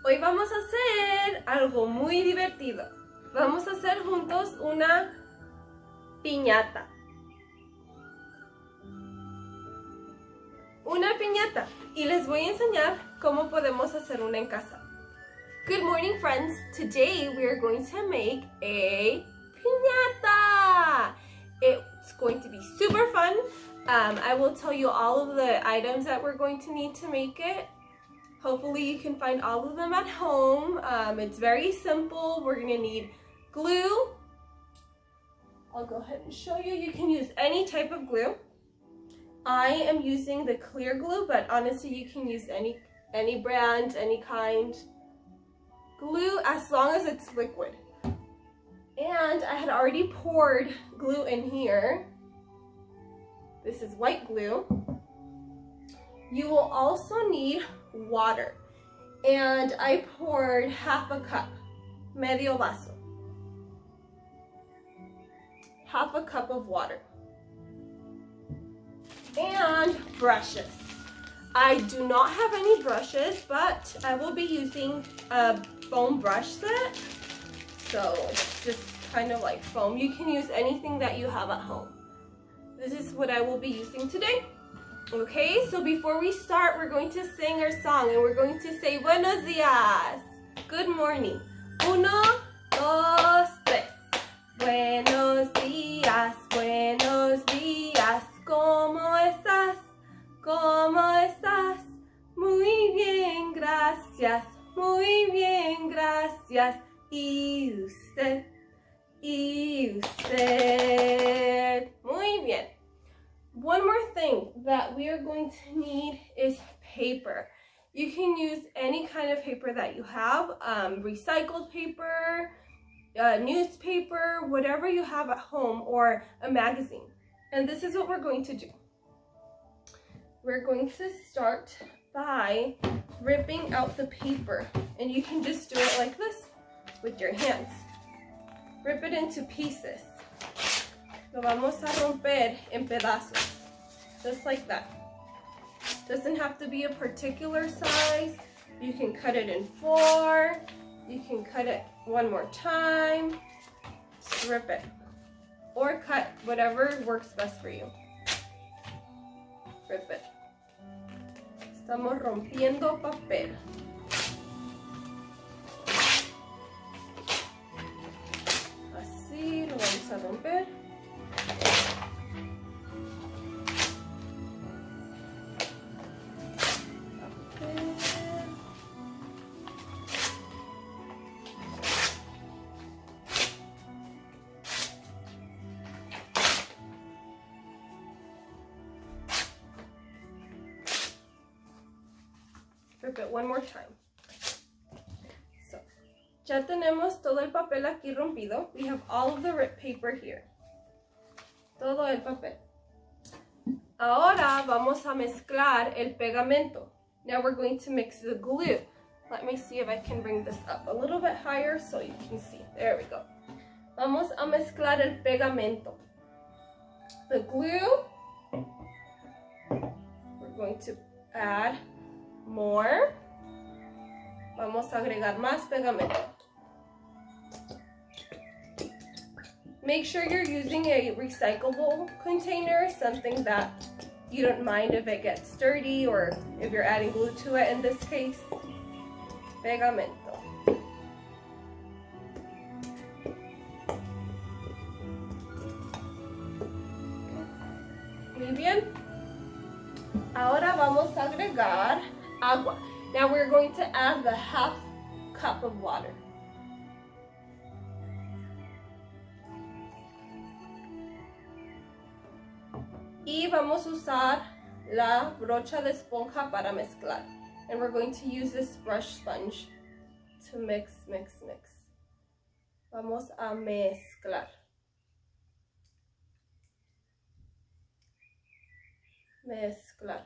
Hoy vamos a hacer algo muy divertido. Vamos a hacer juntos una piñata. Una piñata. Y les voy a enseñar cómo podemos hacer una en casa. Good morning, friends. Today we are going to make a piñata. It's going to be super fun. I will tell you all of the items that we're going to need to make it. Hopefully you can find all of them at home. It's very simple. We're gonna need glue. I'll go ahead and show you. You can use any type of glue. I am using the clear glue, but honestly you can use any brand, any kind. Glue as long as it's liquid. And I had already poured glue in here. This is white glue. You will also need water. And I poured half a cup, medio vaso. Half a cup of water. And brushes. I do not have any brushes, but I will be using a foam brush set. So it's just kind of like foam. You can use anything that you have at home. This is what I will be using today. Okay, so before we start, we're going to sing our song and we're going to say buenos días. Good morning. Uno, dos, tres. Buenos días, buenos días. ¿Cómo estás? ¿Cómo estás? Muy bien, gracias. Muy bien, gracias. ¿Y usted? ¿Y usted? Muy bien. One more thing that we are going to need is paper. You can use any kind of paper that you have, recycled paper, newspaper, whatever you have at home, or a magazine. And this is what we're going to do. We're going to start by ripping out the paper. And you can just do it like this with your hands. Rip it into pieces. Lo vamos a romper en pedazos. Just like that. Doesn't have to be a particular size. You can cut it in 4. You can cut it one more time. Just rip it. Or cut, whatever works best for you. Rip it. Estamos rompiendo papel. Así lo vamos a romper. Rip it one more time. So, ya tenemos todo el papel aquí rompido. We have all of the ripped paper here. Todo el papel. Ahora vamos a mezclar el pegamento. Now we're going to mix the glue. Let me see if I can bring this up a little bit higher so you can see. There we go. Vamos a mezclar el pegamento. The glue, we're going to add more. Vamos a agregar más pegamento. Make sure you're using a recyclable container, something that you don't mind if it gets dirty or if you're adding glue to it in this case. Pegamento. Muy bien. Ahora vamos a agregar agua. Now we're going to add the half cup of water. Y vamos a usar la brocha de esponja para mezclar. And we're going to use this brush sponge to mix, mix, mix. Vamos a mezclar. Mezclar.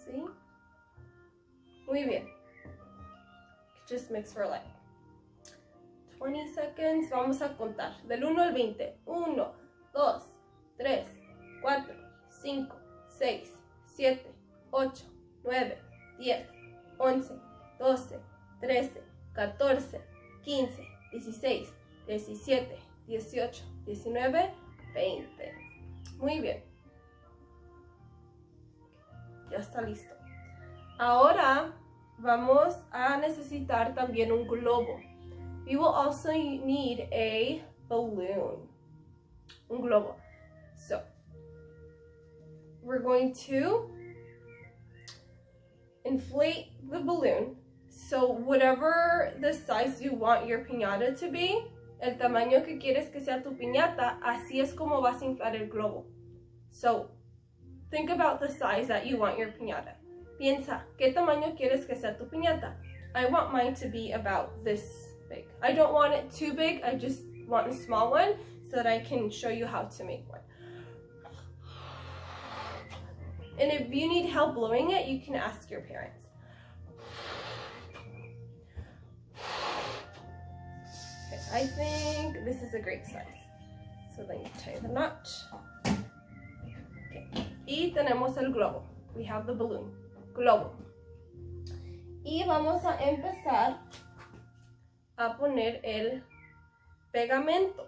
¿Sí? Muy bien. Just mix for like 20 seconds. Vamos a contar del 1 al 20. 1, 2, 3, 4, 5, 6, 7, 8, 9, 10, 11, 12, 13, 14, 15, 16, 17, 18, 19, 20. Muy bien. Ya está listo. Ahora vamos a necesitar también un globo. We will also need a balloon. Un globo. So, we're going to inflate the balloon. So, whatever the size you want your piñata to be, el tamaño que quieres que sea tu piñata, así es como vas a inflar el globo. So, think about the size that you want your piñata. Piensa, ¿qué tamaño quieres que sea tu piñata? I want mine to be about this big. I don't want it too big, I just want a small one so that I can show you how to make one. And if you need help blowing it, you can ask your parents. Okay, I think this is a great size. So then you tie the knot. Okay. Y tenemos el globo. We have the balloon. Globo. Y vamos a empezar a poner el pegamento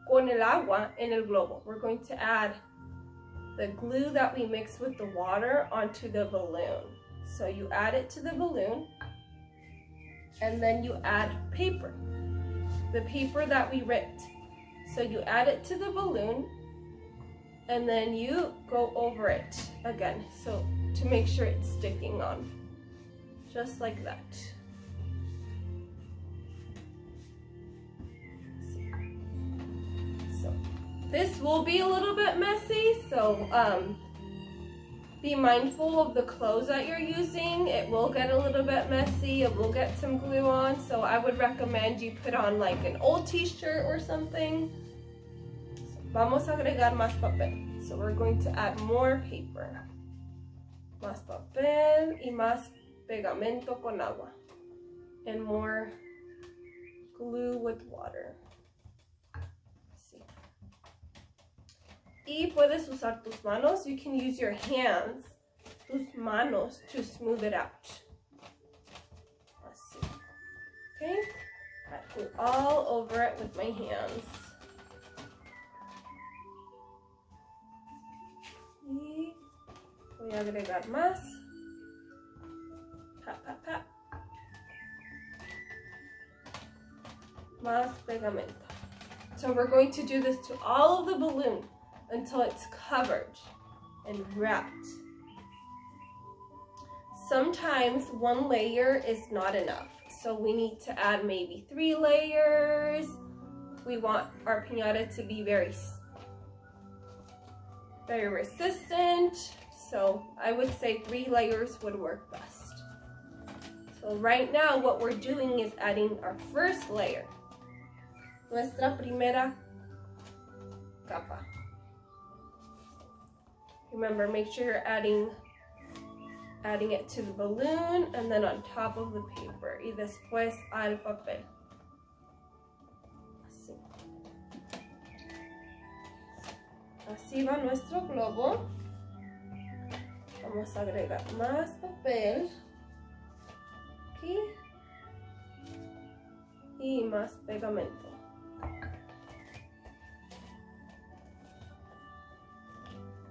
con el agua en el globo. We're going to add the glue that we mix with the water onto the balloon. So you add it to the balloon and then you add paper, the paper that we ripped. So you add it to the balloon and then you go over it again, so to make sure it's sticking on, just like that. So this will be a little bit messy, so be mindful of the clothes that you're using. It will get a little bit messy, it will get some glue on, so I would recommend you put on like an old t-shirt or something. Vamos a agregar más papel. So we're going to add more paper. Más papel y más pegamento con agua. And more glue with water. See. Y puedes usar tus manos. You can use your hands, tus manos, to smooth it out. Let's see. Okay. I glue all over it with my hands. Y voy a agregar más. Pat, pat, pat. Más pegamento. So we're going to do this to all of the balloon until it's covered and wrapped. Sometimes one layer is not enough, so we need to add maybe 3 layers. We want our piñata to be very resistant, so I would say 3 layers would work best. So right now what we're doing is adding our first layer, nuestra primera capa. Remember, make sure you're adding it to the balloon and then on top of the paper y después al papel. Así va nuestro globo. Vamos a agregar más papel aquí y más pegamento.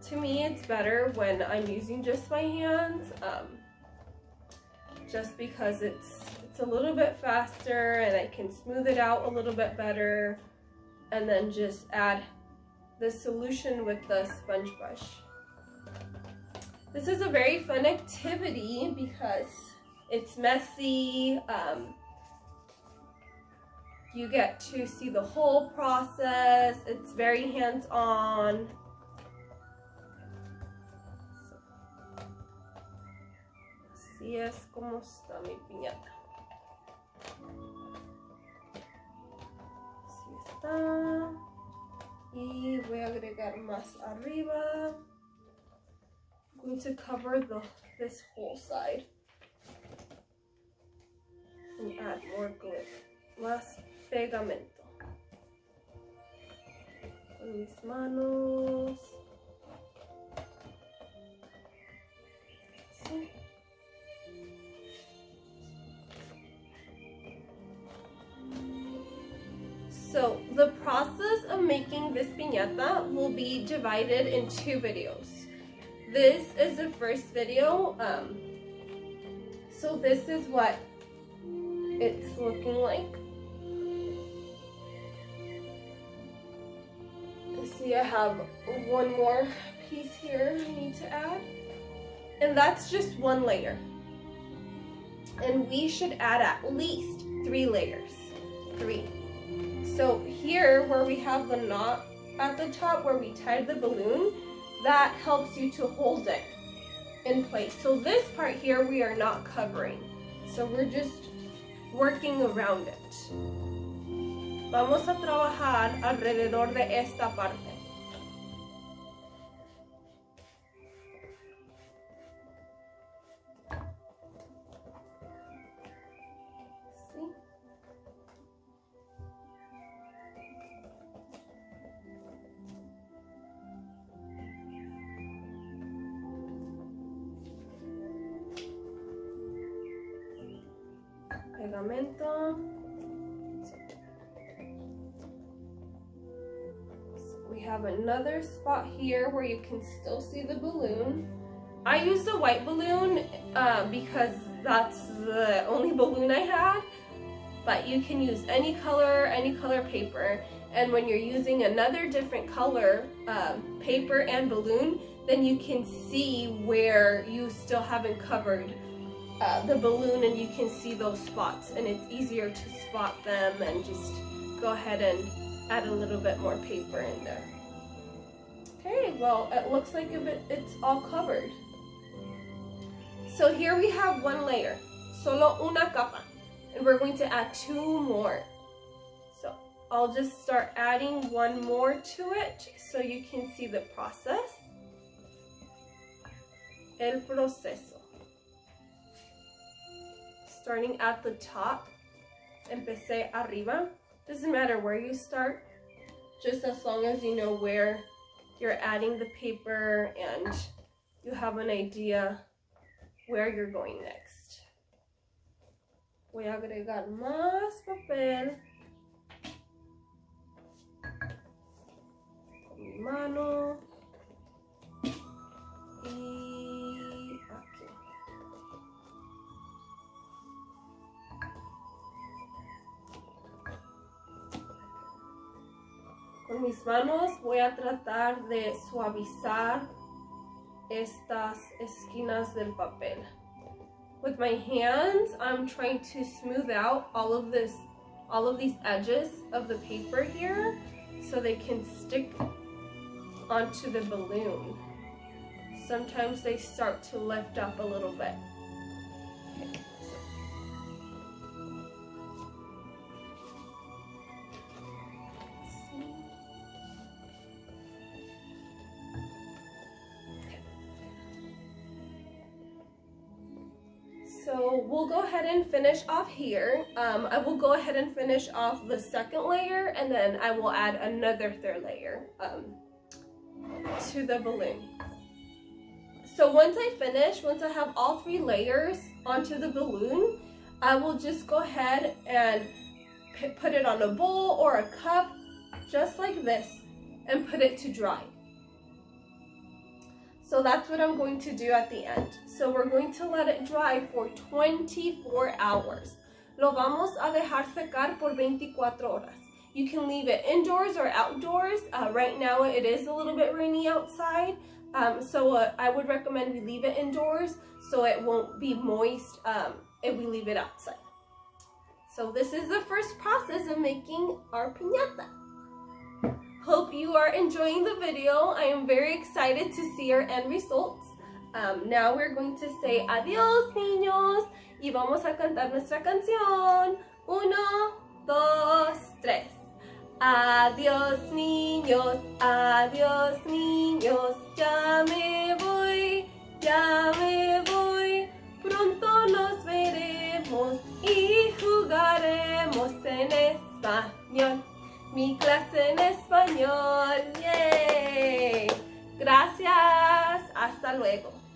To me, it's better when I'm using just my hands, just because it's a little bit faster and I can smooth it out a little bit better, and then just add the solution with the sponge brush. This is a very fun activity because it's messy. You get to see the whole process. It's very hands-on. Así es como está mi piñata. Así está. Y voy a agregar más arriba. I'm going to cover this whole side. And add more glue. Más pegamento. Con mis manos. So the process of making this piñata will be divided in 2 videos. This is the first video. So this is what it's looking like. See, I have one more piece here I need to add. And that's just 1 layer. And we should add at least 3 layers. 3. So here where we have the knot at the top where we tied the balloon, that helps you to hold it in place. So this part here we are not covering. So we're just working around it. Vamos a trabajar alrededor de esta parte. Pegamento. We have another spot here where you can still see the balloon. I used a white balloon because that's the only balloon I had, but you can use any color paper. And when you're using another different color paper and balloon, then you can see where you still haven't covered the balloon, and you can see those spots, and it's easier to spot them and just go ahead and add a little bit more paper in there. Okay, well, it looks like it's all covered. So here we have 1 layer, solo una capa, and we're going to add 2 more. So I'll just start adding 1 more to it so you can see the process. El proceso. Starting at the top, empecé arriba. Doesn't matter where you start, just as long as you know where you're adding the paper and you have an idea where you're going next. Voy a agregar más papel con mi mano y aquí. Con mis manos voy a tratar de suavizar estas esquinas del papel. With my hands, I'm trying to smooth out all of these edges of the paper here so they can stick onto the balloon. Sometimes they start to lift up a little bit. Okay, so we'll go ahead and finish off here. I will go ahead and finish off the 2nd layer, and then I will add another 3rd layer to the balloon. So once I have all 3 layers onto the balloon, I will just go ahead and put it on a bowl or a cup, just like this, and put it to dry. So that's what I'm going to do at the end. So we're going to let it dry for 24 hours. Lo vamos a dejar secar por 24 horas. You can leave it indoors or outdoors. Right now it is a little bit rainy outside. So I would recommend we leave it indoors so it won't be moist if we leave it outside. So this is the first process of making our piñata. Hope you are enjoying the video. I am very excited to see our end results. Now we're going to say adiós, niños, y vamos a cantar nuestra canción. 1, 2, 3. Adiós, niños, ya me voy, pronto nos veremos y jugaremos en español. Mi clase en español, ¡yay! Gracias, hasta luego.